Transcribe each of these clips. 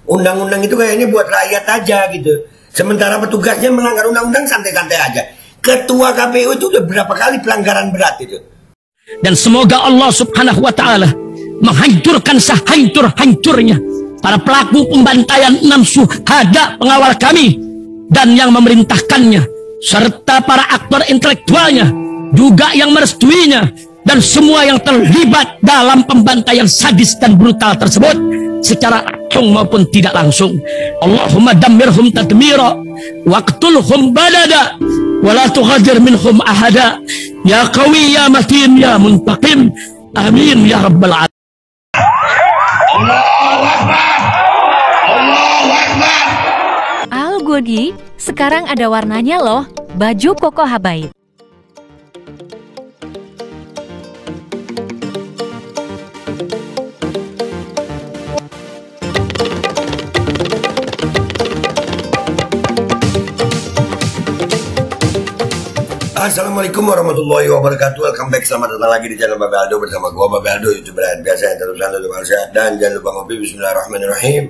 Undang-undang itu kayaknya buat rakyat aja gitu. Sementara petugasnya melanggar undang-undang santai-santai aja. Ketua KPU itu udah berapa kali pelanggaran berat itu. Dan semoga Allah subhanahu wa ta'ala menghancurkan sehancur-hancurnya para pelaku pembantaian 6 syuhada pengawal kami dan yang memerintahkannya, serta para aktor intelektualnya juga yang merestuinya, dan semua yang terlibat dalam pembantaian sadis dan brutal tersebut secara langsung maupun tidak langsung. Allahumma dammirhum tadmira waqtulhum badada wala tughadir minhum ahada ya qawi ya matin ya muntaqim amin ya rabbal alamin. Allahu Akbar, Allahu Akbar. Al Godi, sekarang ada warnanya loh, baju koko habaib. Assalamualaikum warahmatullahi wabarakatuh. Welcome back, selamat datang lagi di channel Babe Aldo bersama gua Babe Aldo, YouTuber yang biasa yang terus santai dan sehat. Dan jangan lupa ngopi. Bismillahirrahmanirrahim.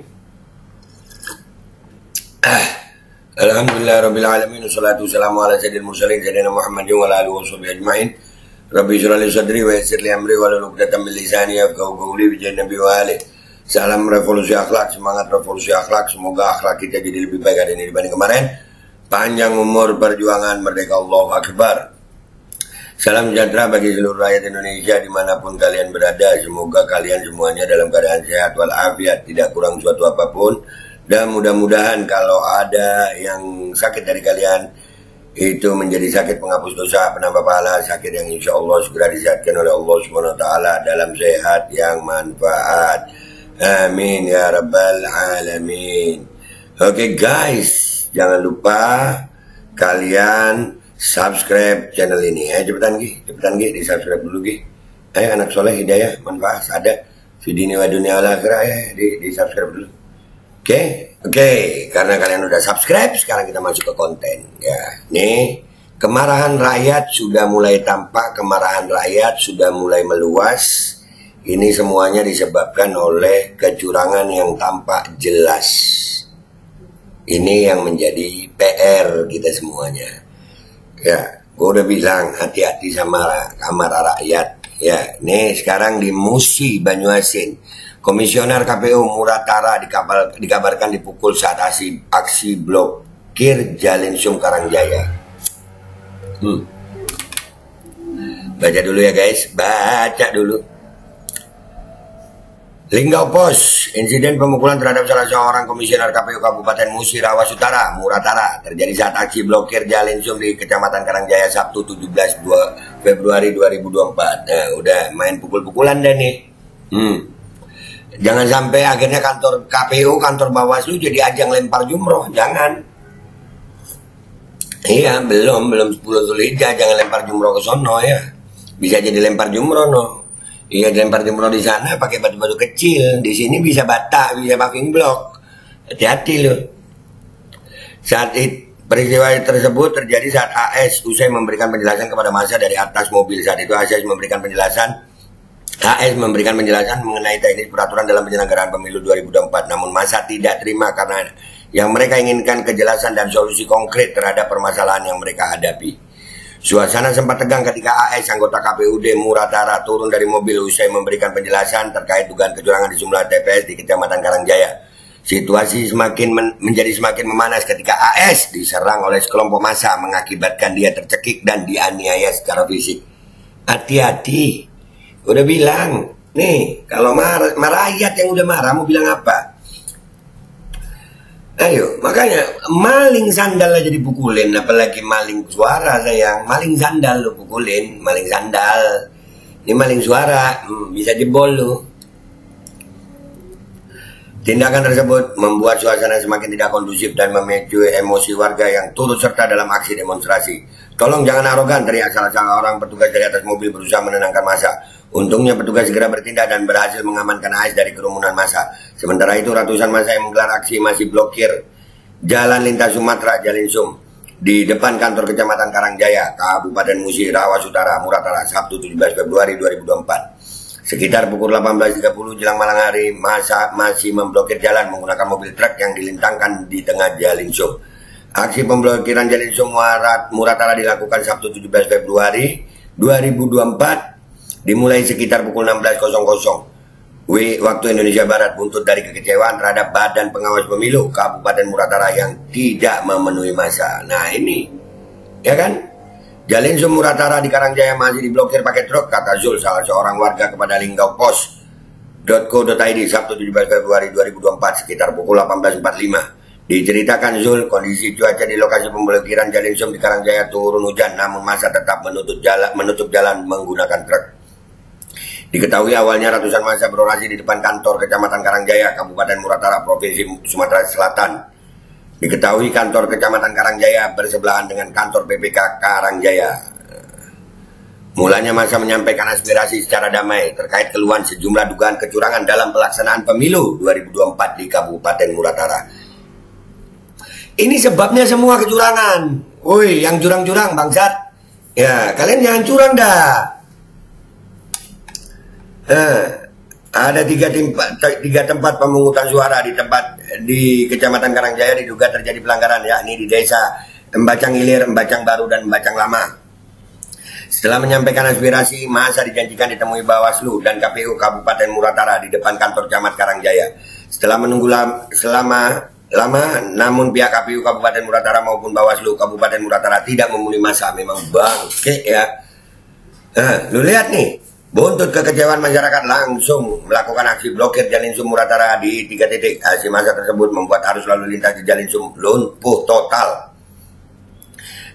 Alhamdulillah rabbil alamin, wassalatu wassalamu ala sayyidil mursalin sayyidina Muhammadin wa ala alihi washabihi ajmain. Rabbi shrah li sadri wa yassir li amri wa hlul 'uqdatam min lisani yafqahu qawli bi nabi wa ali. Salam revolusi akhlak, semangat revolusi akhlak. Semoga akhlak kita jadi lebih baik hari ini dibanding kemarin. Panjang umur perjuangan merdeka, Allahu Akbar. Salam sejahtera bagi seluruh rakyat Indonesia dimanapun kalian berada. Semoga kalian semuanya dalam keadaan sehat walafiat, tidak kurang suatu apapun. Dan mudah-mudahan kalau ada yang sakit dari kalian, itu menjadi sakit penghapus dosa, penambah pahala, sakit yang insya Allah segera disehatkan oleh Allah SWT dalam sehat yang manfaat. Amin ya rabbal alamin. Oke guys, jangan lupa kalian subscribe channel ini. Cepetan di subscribe dulu Gi. Anak soleh hidayah manfaat ada video wa dunia akhirah ya, di subscribe dulu. Oke, karena kalian udah subscribe, sekarang kita masuk ke konten ya. Nih, kemarahan rakyat sudah mulai tampak, kemarahan rakyat sudah mulai meluas. Ini semuanya disebabkan oleh kecurangan yang tampak jelas. Ini yang menjadi PR kita semuanya. Ya, gue udah bilang hati-hati sama rakyat. Ya, nih sekarang di Musi Banyuasin, Komisioner KPU Muratara dikabarkan dipukul saat aksi blokir Jalinsum Karangjaya. Baca dulu ya guys, baca dulu. Linggau Pos, insiden pemukulan terhadap salah seorang komisioner KPU Kabupaten Musi Rawas Utara, Muratara, terjadi saat aksi blokir Jalinsum di Kecamatan Karangjaya Sabtu 17 Februari 2024. Nah, udah main pukul-pukulan deh nih. Jangan sampai akhirnya kantor KPU, kantor Bawaslu jadi ajang lempar jumroh, jangan. Iya, belum 10 Zulhijjah, jangan lempar jumroh ke sono ya. Bisa jadi lempar jumroh no. Iya, lempar jumroh di sana pakai batu-batu kecil, di sini bisa bata, bisa paving block. Hati-hati loh. Peristiwa tersebut terjadi saat AS usai memberikan penjelasan kepada massa dari atas mobil. Saat itu AS memberikan penjelasan mengenai teknis peraturan dalam penyelenggaraan pemilu 2024. Namun massa tidak terima karena yang mereka inginkan kejelasan dan solusi konkret terhadap permasalahan yang mereka hadapi. Suasana sempat tegang ketika AS, anggota KPUD Muratara, turun dari mobil usai memberikan penjelasan terkait dugaan kecurangan di sejumlah TPS di Kecamatan Karangjaya. Situasi menjadi semakin memanas ketika AS diserang oleh sekelompok massa, mengakibatkan dia tercekik dan dianiaya secara fisik. Hati-hati, udah bilang nih, kalau rakyat yang udah marah mau bilang apa? Ayo, makanya maling sandal aja dipukulin, apalagi maling suara sayang. Maling sandal lu pukulin, maling sandal. Ini maling suara, bisa jebol lu. Tindakan tersebut membuat suasana semakin tidak kondusif dan memicu emosi warga yang turut serta dalam aksi demonstrasi. Tolong jangan arogan, teriak salah orang petugas dari atas mobil berusaha menenangkan massa. Untungnya petugas segera bertindak dan berhasil mengamankan AS dari kerumunan massa. Sementara itu ratusan massa yang menggelar aksi masih blokir Jalan Lintas Sumatera Jalinsum di depan kantor Kecamatan Karangjaya, Kabupaten Musi Rawas Utara, Muratara, Sabtu 17 Februari 2024. Sekitar pukul 18.30 jelang malam hari, masa masih memblokir jalan menggunakan mobil truk yang dilintangkan di tengah Jalinsum. Aksi pemblokiran Jalinsum Muratara dilakukan Sabtu 17 Februari 2024 dimulai sekitar pukul 16.00 waktu Indonesia Barat, buntut dari kekecewaan terhadap Badan Pengawas Pemilu Kabupaten Muratara yang tidak memenuhi masa. Nah ini, ya kan? Jalinsum Muratara di Karangjaya masih diblokir pakai truk, kata Zul, salah seorang warga kepada linggaupost.co.id Sabtu 17 Februari 2024 sekitar pukul 18.45. Diceritakan Zul, kondisi cuaca di lokasi pemblokiran Jalinsum di Karangjaya turun hujan, namun masa tetap menutup jalan menggunakan truk. Diketahui awalnya ratusan massa berorasi di depan kantor Kecamatan Karangjaya, Kabupaten Muratara, Provinsi Sumatera Selatan. Diketahui kantor Kecamatan Karangjaya bersebelahan dengan kantor PPK Karangjaya. Mulanya massa menyampaikan aspirasi secara damai terkait keluhan sejumlah dugaan kecurangan dalam pelaksanaan pemilu 2024 di Kabupaten Muratara. Ini sebabnya semua kecurangan. Woi, yang curang-curang bangsat. Ya, kalian jangan curang dah. Ada tiga tempat pemungutan suara di Kecamatan Karangjaya diduga terjadi pelanggaran, yakni di Desa Embacang Ilir, Embacang Baru, dan Embacang Lama. Setelah menyampaikan aspirasi, masa dijanjikan ditemui Bawaslu dan KPU Kabupaten Muratara di depan kantor Camat Karangjaya. Setelah menunggu lama, namun pihak KPU Kabupaten Muratara maupun Bawaslu Kabupaten Muratara tidak memenuhi masa. Memang bangke ya. Lu lihat nih, buntut kekecewaan masyarakat langsung melakukan aksi blokir Jalinsum Muratara di 3 titik. Aksi massa tersebut membuat arus lalu lintas di Jalinsum lumpuh total.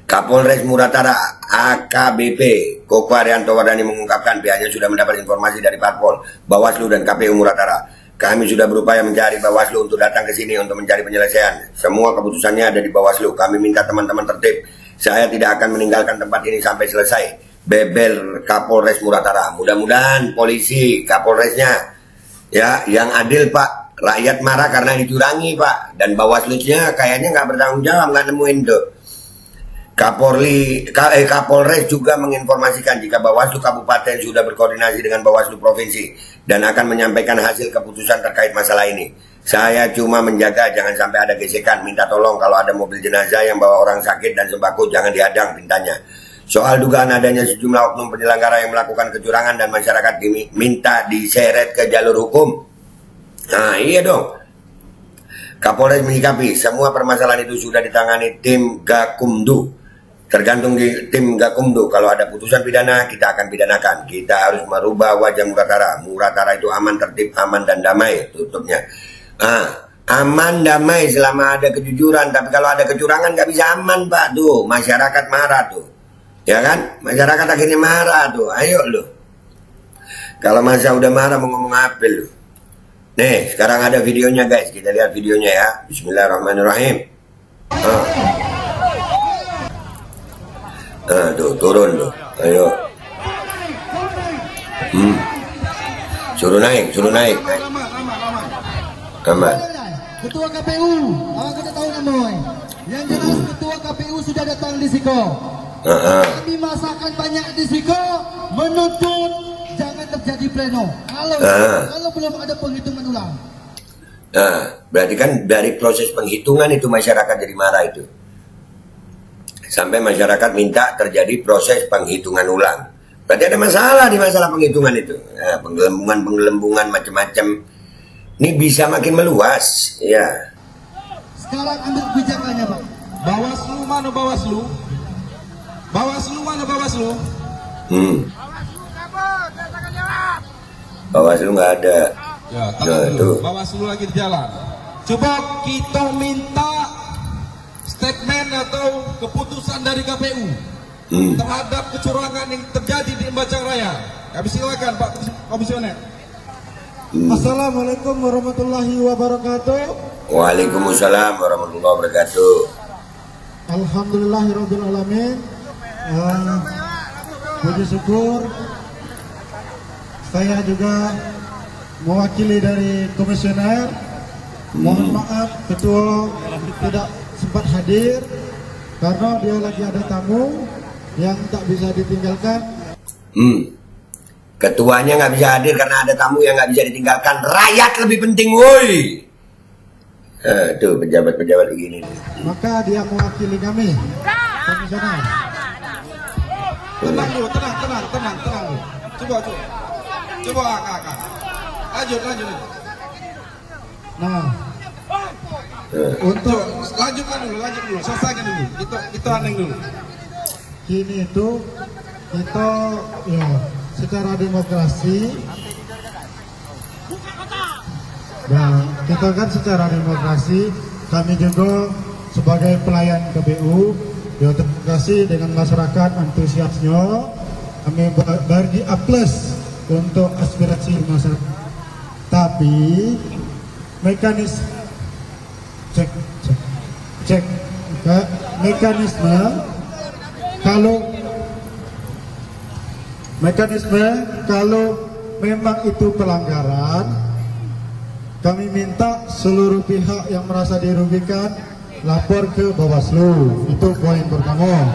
Kapolres Muratara AKBP Koko Arianto Wardani mengungkapkan pihaknya sudah mendapat informasi dari Parpol, Bawaslu, dan KPU Muratara. Kami sudah berupaya mencari Bawaslu untuk datang ke sini untuk mencari penyelesaian. Semua keputusannya ada di Bawaslu. Kami minta teman-teman tertib. Saya tidak akan meninggalkan tempat ini sampai selesai. Bebel Kapolres Muratara. Mudah-mudahan polisi Kapolresnya ya yang adil, Pak. Rakyat marah karena dicurangi, Pak. Dan Bawaslu-nya kayaknya nggak bertanggung jawab, nggak nemuin tuh. Kapolres juga menginformasikan jika Bawaslu Kabupaten sudah berkoordinasi dengan Bawaslu Provinsi dan akan menyampaikan hasil keputusan terkait masalah ini. Saya cuma menjaga jangan sampai ada gesekan. Minta tolong kalau ada mobil jenazah yang bawa orang sakit dan sembako jangan dihadang pintanya. Soal dugaan adanya sejumlah oknum penyelenggara yang melakukan kecurangan dan masyarakat diminta diseret ke jalur hukum. Nah iya dong. Kapolres menyikapi semua permasalahan itu sudah ditangani tim Gakumdu. Tergantung di tim Gakumdu, kalau ada putusan pidana kita akan pidanakan. Kita harus merubah wajah Muratara. Muratara itu aman, tertib, aman, dan damai. Tutupnya aman, damai selama ada kejujuran. Tapi kalau ada kecurangan nggak bisa aman, Pak. Tuh masyarakat marah tuh, ya kan? Masyarakat akhirnya marah tuh. Ayo lu, kalau masa udah marah mau ngomong apa lu? Nih sekarang ada videonya guys, kita lihat videonya ya. Bismillahirrahmanirrahim. Tuh turun tuh, ayo. Suruh naik. Aman. Ketua KPU, kita tahu namoy. Yang jelas Ketua KPU sudah datang di Siko. Kami masakan banyak di Siko, menuntut jangan terjadi pleno. Kalau belum ada penghitungan ulang. Berarti kan dari proses penghitungan itu masyarakat jadi marah itu. Sampai masyarakat minta terjadi proses penghitungan ulang. Berarti ada masalah di masalah penghitungan itu. Penggelembungan macam-macam. Ini bisa makin meluas. Ya. Sekarang ambil kebijakannya, Pak. Bawaslu mana Bawaslu? Bawaslu mana Bawaslu? Bawaslu nggak ada. Ya, tuh. Bawaslu lagi di jalan. Coba kita minta statement atau keputusan dari KPU terhadap kecurangan yang terjadi di Embacang Raya. Kami silakan Pak Komisioner. Assalamualaikum warahmatullahi wabarakatuh. Waalaikumsalam warahmatullahi wabarakatuh. Alhamdulillahirabbil alamin. Puji syukur saya juga mewakili dari komisioner. Mohon maaf ketua tidak sempat hadir karena dia lagi ada tamu yang tak bisa ditinggalkan. Ketuanya nggak bisa hadir karena ada tamu yang nggak bisa ditinggalkan. Rakyat lebih penting, woi. Tuh pejabat-pejabat begini. Maka dia mewakili kami. Komisioner. Tenang dulu, tenang dulu. Coba, Kak. Lanjut. Nah, untuk lanjutkan dulu, selesaikan dulu. Itu aneh dulu. kini itu kita ya secara demokrasi. Dan kita kan secara demokrasi, kami juga sebagai pelayan KPU, ya terima kasih dengan masyarakat antusiasnya, kami bagi A+ untuk aspirasi masyarakat. Tapi mekanisme mekanisme kalau memang itu pelanggaran, kami minta seluruh pihak yang merasa dirugikan lapor ke Bawaslu. Itu poin pertama.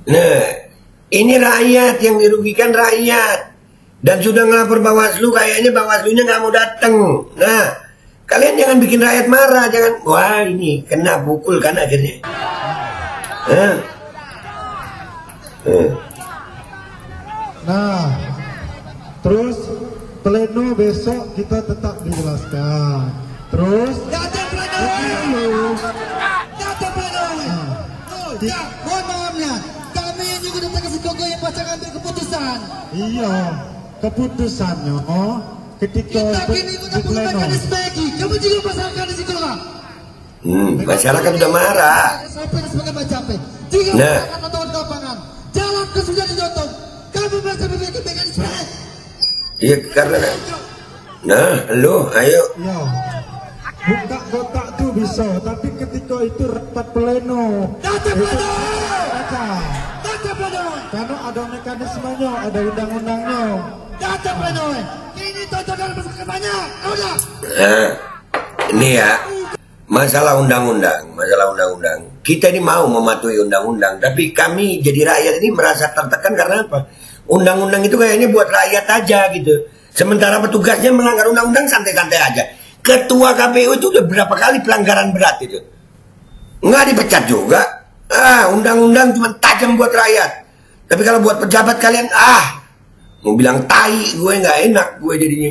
Nah, ini rakyat yang dirugikan, rakyat. Dan sudah ngelapor Bawaslu, kayaknya Bawaslunya nggak mau datang. Nah, kalian jangan bikin rakyat marah, jangan. Wah, ini kena pukul kan akhirnya. Nah, terus pleno besok kita tetap dijelaskan. Terus mohon maafnya, kami yang juga datang ke Sikogo yang pasang ambil keputusan. Iya, keputusannya ketika kita kini kita perlu mekanisme lagi. Kamu juga pasangkan di Sikogo. Masyarakat udah marah. Sampai sebagai bacape. Jika masyarakat nonton ke lapangan, jalan ke sudah ditutup. Kamu merasa memiliki mekanisme. Iya karena. Nah, lo ayo. Ya. Buka kotak tuh bisa, tapi ketika itu rapat pleno. Data pleno. Karena ada mekanismenya, ada undang-undangnya. Data pleno. Ini tontonan masyarakat banyak. Udah. Nah, ini ya. Masalah undang-undang. Kita ini mau mematuhi undang-undang, tapi kami jadi rakyat ini merasa tertekan karena apa? Undang-undang itu kayaknya buat rakyat aja gitu. Sementara petugasnya melanggar undang-undang santai-santai aja. Ketua KPU itu udah berapa kali pelanggaran berat itu. Nggak dipecat juga. Undang-undang cuma tajam buat rakyat. Tapi kalau buat pejabat kalian, mau bilang tai, gue nggak enak gue jadinya.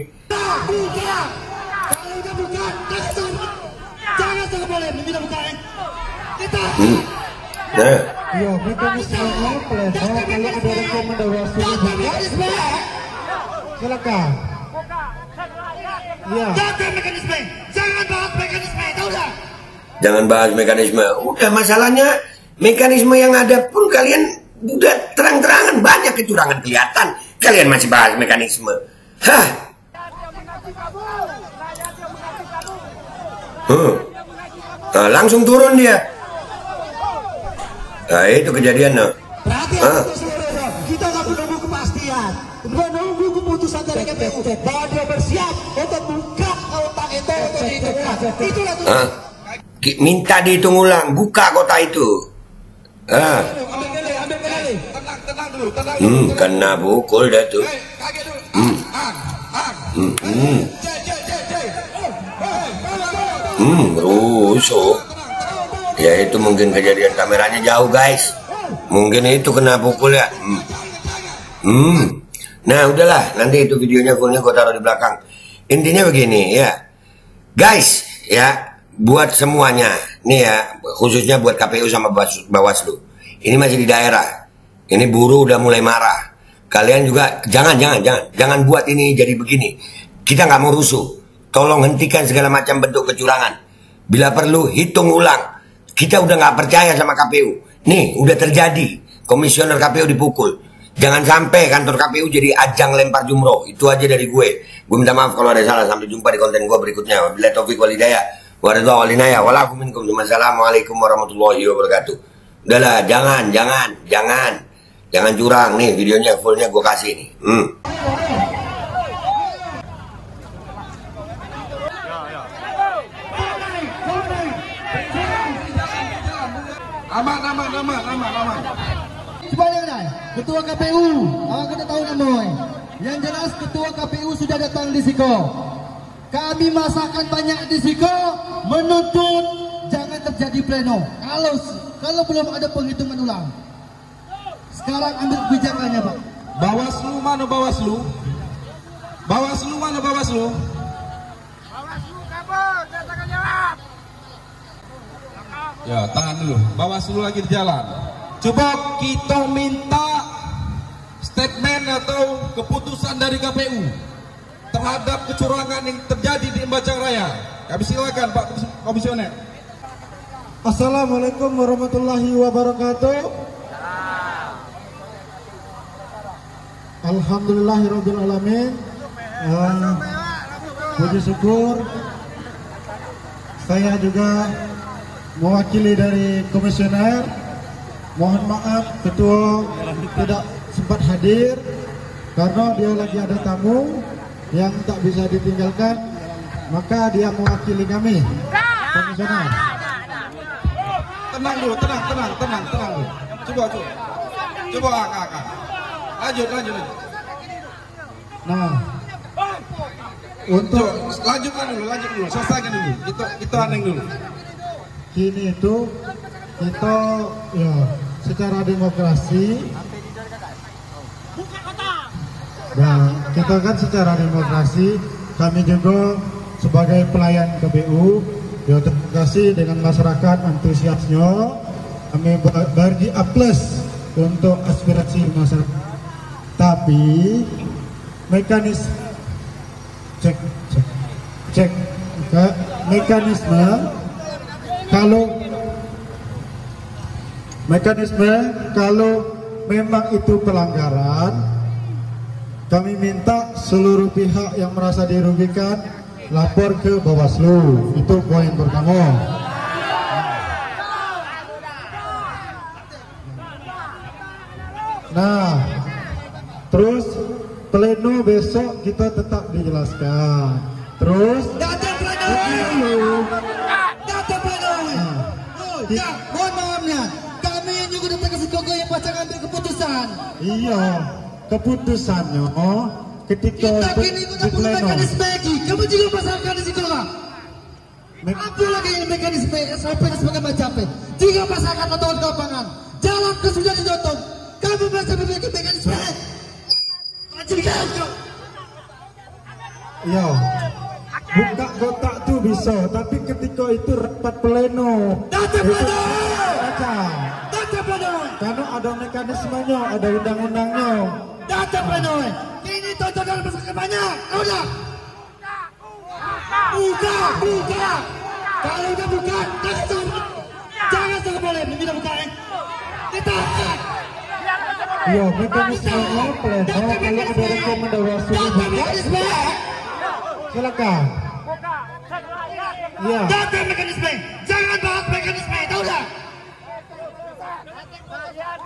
Nah. Iya, mekanismenya pleno kalau ada rekomendasi silakan. Iya. Jangan bahas mekanisme. Udah masalahnya mekanisme yang ada pun kalian udah terang-terangan banyak kecurangan kelihatan. Kalian masih bahas mekanisme. Langsung turun dia. Nah itu kejadian. Berarti kita nggak menunggu kepastian, menunggu keputusan dari KPU bahwa dia bersiap untuk buka kotak itu untuk dihitungkan. Itulah tuh. Minta dihitung ulang, buka kota itu. Tenang dulu. Kena pukul dah tuh. Rusuh. Ya itu mungkin kejadian kameranya jauh guys. Mungkin itu kena pukul ya. Nah udahlah, nanti itu videonya fullnya gue taruh di belakang. Intinya begini ya, guys ya, buat semuanya nih ya, khususnya buat KPU sama Bawaslu. Ini masih di daerah. Ini buruh udah mulai marah. Kalian juga jangan buat ini jadi begini. Kita nggak mau rusuh. Tolong hentikan segala macam bentuk kecurangan. Bila perlu hitung ulang. Kita udah nggak percaya sama KPU. Nih, udah terjadi. Komisioner KPU dipukul. Jangan sampai kantor KPU jadi ajang lempar jumroh. Itu aja dari gue. Gue minta maaf kalau ada salah. Sampai jumpa di konten gue berikutnya. Wabillahi taufiq wal hidayah. Waridwan wal inayah. Walakum minkum. Wassalamualaikum warahmatullahi wabarakatuh. Udahlah, jangan curang. Nih, videonya fullnya gue kasih nih. Aman. Sebaliknya, Ketua KPU, awak kita tahu namoy. Yang jelas ketua KPU sudah datang di Siko. Kami masakan banyak di Siko, menuntut jangan terjadi pleno. Kalau belum ada penghitungan ulang. Sekarang ambil kebijakannya, Pak. Bawaslu mana Bawaslu? Bawaslu mana Bawaslu? Bawaslu kabur, jangan jawab. Ya, tahan dulu. Bawaslu lagi di jalan. Coba kita minta statement atau keputusan dari KPU terhadap kecurangan yang terjadi di Embacang Raya. Kami silakan Pak Komisioner. Assalamualaikum warahmatullahi wabarakatuh. Alhamdulillahirabbil alamin. Puji syukur saya juga mewakili dari komisioner. Mohon maaf ketua tidak sempat hadir karena dia lagi ada tamu yang tak bisa ditinggalkan, maka dia mewakili kami. Komisioner. Tenang dulu, tenang dulu. Coba Kak. Lanjut. Nah, untuk lanjutkan dulu, selesaikan dulu. Kita aneh dulu. kini itu kita ya secara demokrasi, dan kita kan secara demokrasi, kami juga sebagai pelayan KPU ya demokrasi dengan masyarakat antusiasnya, kami bagi A+ untuk aspirasi masyarakat. Tapi mekanisme kalau memang itu pelanggaran, kami minta seluruh pihak yang merasa dirugikan lapor ke Bawaslu. Itu poin pertama. Nah, terus pleno besok kita tetap dijelaskan. Terus Data pleno. Mohon maafnya, kami yang juga datang ke Siko yang baca ambil keputusan. iya, keputusannya ketika Kita kini di pleno. mekanisme lagi. Kamu juga pasangkan di Siko lah. Apa lagi yang mekanisme sampai sebagai macam jika masyarakat atau di lapangan jalan ke sudah ditutup, kamu masih memiliki mekanisme. Iya, buka kotak tuh bisa, tapi ketika itu rapat pleno, Data pleno. data pleno, karena ada mekanismenya, ada undang-undangnya. Data pleno. Ini tontonan masyarakat banyak. Udah. Buka. Kalau udah buka, jangan sampai boleh tidak buka. Kita. Iya, mekanismenya pleno, kalau ada rekomendasi Mekanisme. silakan. Iya. Data mekanisme. Jangan bahas mekanisme. Tahu dah. Rakyat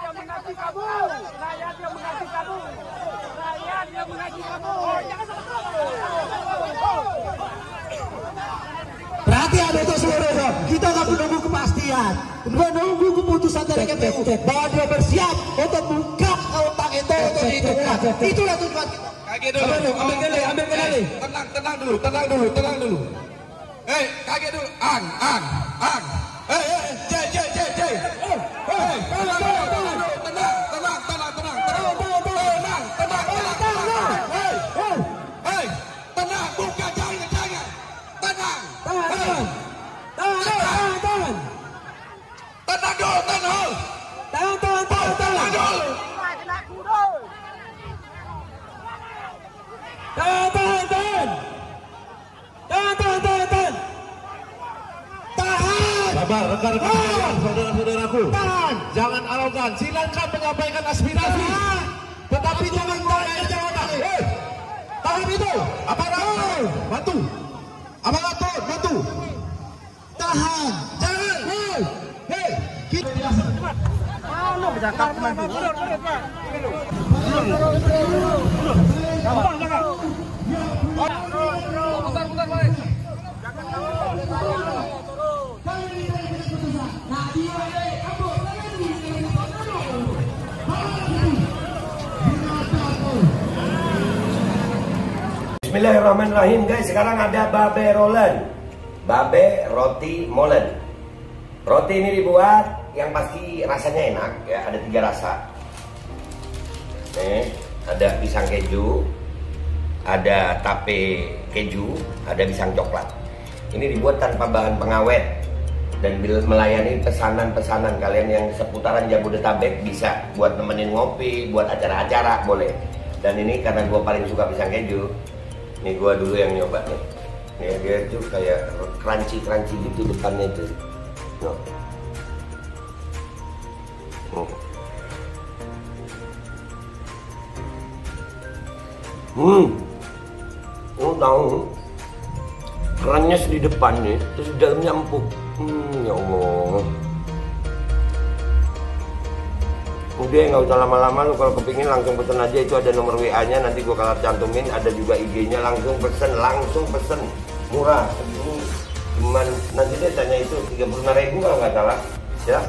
yang mengaji kabur. Perhatian untuk seluruh, kita nggak menunggu kepastian, menunggu keputusan dari KPU bahwa dia bersiap untuk buka kotak itu untuk dihitungkan. Itulah tujuan kita. Kaget dulu. Ambil kendali. Tenang dulu. Kaget dulu. Ang. J. Tenang, buka jangan. Tenang. Sabar, rekan-rekan, saudara-saudaraku. Jangan arogan, silakan menyampaikan aspirasi. Tetapi jangan tanya jawaban. Tahan itu. Aparatur, bantu. Aparatur, bantu. Tahan. Jangan. Kita Bismillahirrahmanirrahim guys. Sekarang ada babe rolen, babe roti molen. Roti ini dibuat yang pasti rasanya enak ya. Ada 3 rasa. Ada pisang keju, ada tape keju, ada pisang coklat. Ini dibuat tanpa bahan pengawet dan melayani pesanan-pesanan kalian yang seputaran Jabodetabek. Bisa buat nemenin ngopi, buat acara-acara boleh. Dan ini karena gue paling suka pisang keju. Ini gua dulu yang nyoba nih. Nih dia tuh kayak crunchy gitu depannya itu. No. Tahu kerannya di depan nih, terus di dalamnya empuk. Ya Allah. Udah nggak usah lama-lama, lu kalau kepingin langsung pesen aja, itu ada nomor WA-nya, nanti gua kalau cantumin, ada juga IG-nya, langsung pesen, murah. Cuman nanti dia tanya itu 35.000 kalau nggak salah, ya.